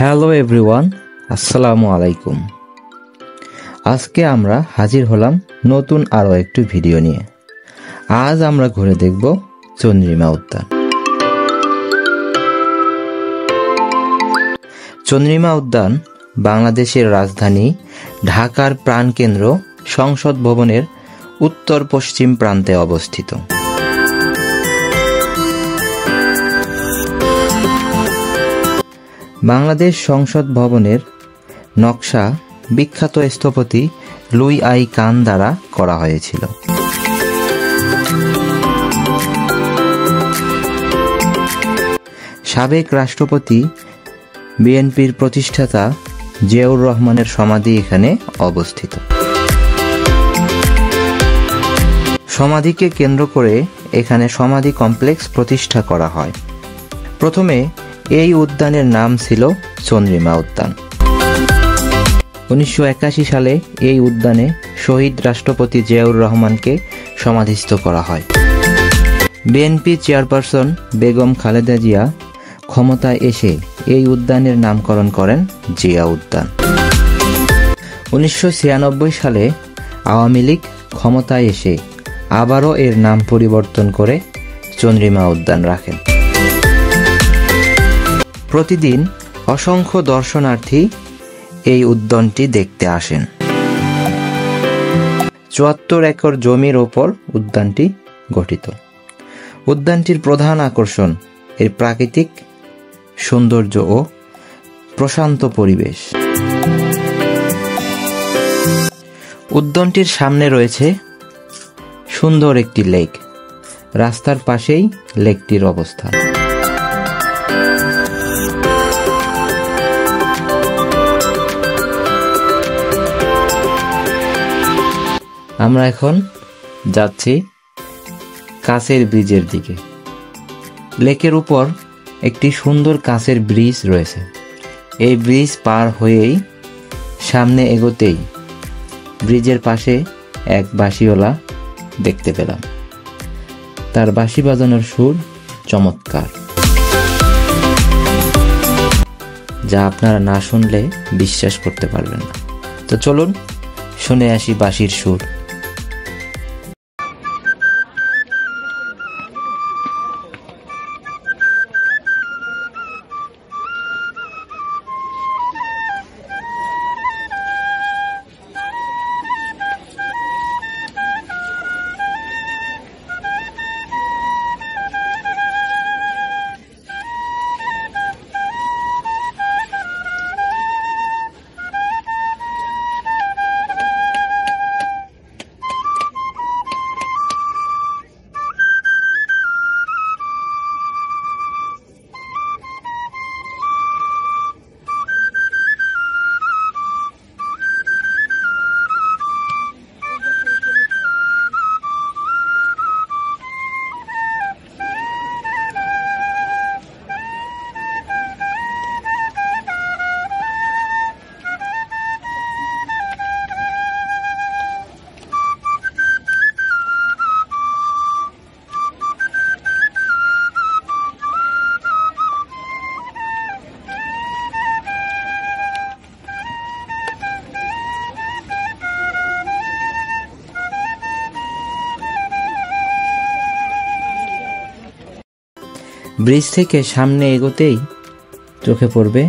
Hello everyone, আসসালামু আলাইকুম। আজকে আমরা হাজির হলাম নতুন আরও একটি ভিডিও নিয়ে। আজ আমরা ঘুরে দেখব চন্দ্রিমা উদ্যান। চন্দ্রিমা উদ্যান বাংলাদেশের রাজধানী ঢাকার প্রাণকেন্দ্র সংসদ ভবনের উত্তর পশ্চিম প্রান্তে অবস্থিত। বাংলাদেশ সংসদ ভবনের নকশা বিখ্যাত স্থপতি লুই আই কান দ্বারা করা হয়েছিল। সাবেক রাষ্ট্রপতি বিএনপির প্রতিষ্ঠাতা জিয়াউর রহমানের সমাধি এখানে অবস্থিত। সমাধিকে কেন্দ্র করে এখানে সমাধি কমপ্লেক্স প্রতিষ্ঠা করা হয়। প্রথমে এই উদ্যানের নাম ছিল চন্দ্রিমা উদ্যান। 1981 সালে এই উদ্যানে শহীদ রাষ্ট্রপতি জিয়াউর রহমানকে সমাধিস্থ করা হয়। বিএনপি চেয়ারপারসন বেগম খালেদা জিয়া ক্ষমতায় এসে এই উদ্যানের নামকরণ করেন জিয়া উদ্যান। 1996 সালে আওয়ামী লীগ ক্ষমতায় এসে আবারও এর নাম পরিবর্তন করে চন্দ্রিমা উদ্যান রাখেন। প্রতিদিন অসংখ্য দর্শনার্থী এই উদ্যানটি দেখতে আসেন। 74 একর জমির ওপর উদ্যানটি গঠিত। উদ্যানটির প্রধান আকর্ষণ এর প্রাকৃতিক সৌন্দর্য ও প্রশান্ত পরিবেশ। উদ্যানটির সামনে রয়েছে সুন্দর একটি লেক। রাস্তার পাশেই লেকটির অবস্থান। আমরা এখন যাচ্ছি কাঁচের ব্রিজের দিকে। লেকের উপর একটি সুন্দর কাঁচের ব্রিজ রয়েছে। এই ব্রিজ পার হয়েই সামনে এগোতেই ব্রিজের পাশে এক বাঁশিওয়ালা দেখতে পেলাম। তার বাঁশি বাজানোর সুর চমৎকার, যা আপনারা না শুনলে বিশ্বাস করতে পারবেন না। তো চলুন শুনে আসি বাঁশির সুর। ব্রিজ থেকে সামনে এগোতেই চোখে পড়বে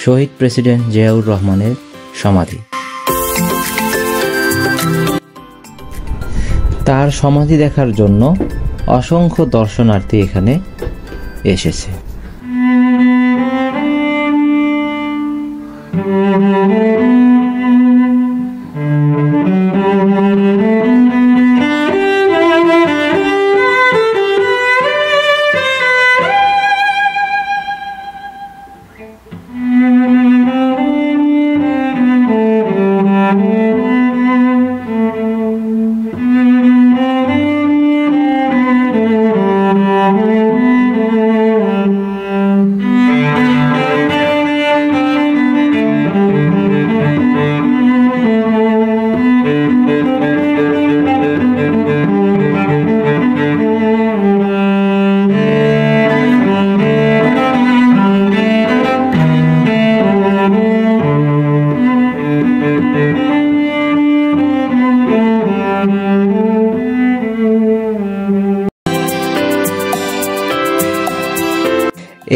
শহীদ প্রেসিডেন্ট জিয়াউর রহমানের সমাধি। তার সমাধি দেখার জন্য অসংখ্য দর্শনার্থী এখানে এসেছে।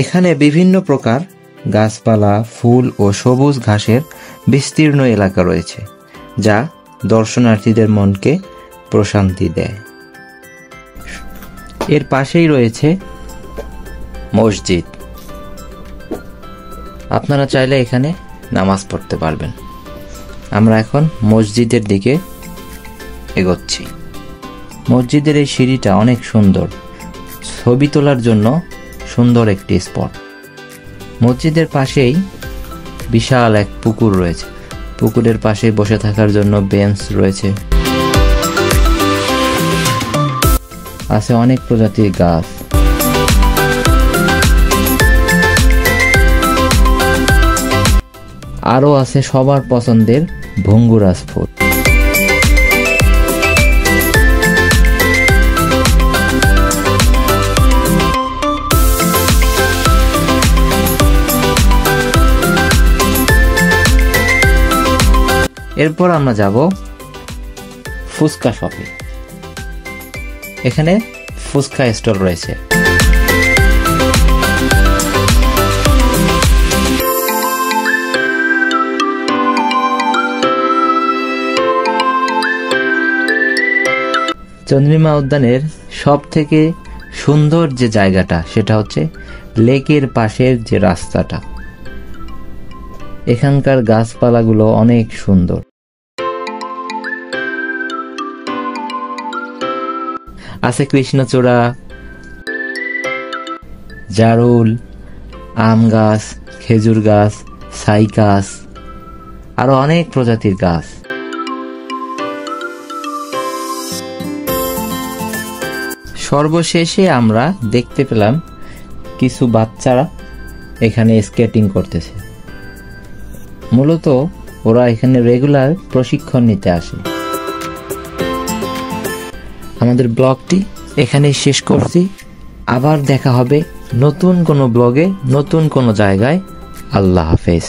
এখানে বিভিন্ন প্রকার গাছপালা, ফুল ও সবুজ ঘাসের বিস্তীর্ণ এলাকা রয়েছে, যা দর্শনার্থীদের মনকে প্রশান্তি দেয়। এর পাশেই রয়েছে মসজিদ। আপনারা চাইলে এখানে নামাজ পড়তে পারবেন। আমরা এখন মসজিদের দিকে এগোচ্ছি। মসজিদের এই সিঁড়িটা অনেক সুন্দর, ছবি তোলার জন্য সুন্দর একটি স্পট। মসজিদের পাশেই বিশাল এক পুকুর রয়েছে। পুকুরের পাশে বসে থাকার জন্য বেঞ্চ রয়েছে। আছে অনেক প্রজাতির গাছ। আরও আছে সবার পছন্দের ভঙ্গুরাজ ফুল। এরপর আমরা যাব ফুচকা শপে। এখানে ফুচকা স্টল রয়েছে। চন্দ্রিমা উদ্যানের সব থেকে সুন্দর যে জায়গাটা সেটা হচ্ছে লেকের পাশের যে রাস্তাটা। এখানকার গাছপালাগুলো অনেক সুন্দর। আছে কৃষ্ণচূড়া, জারুল, আম গাছ, খেজুর গাছ, সাইকাস, আরো অনেক প্রজাতির গাছ। সর্বশেষে আমরা দেখতে পেলাম কিছু বাচ্চারা এখানে স্কেটিং করতেছে। মূলত ওরা এখানে রেগুলার প্রশিক্ষণ নিতে আসে। আমাদের ব্লগটি এখানেই শেষ করছি। আবার দেখা হবে নতুন কোনো ব্লগে, নতুন কোনো জায়গায়। আল্লাহ হাফেজ।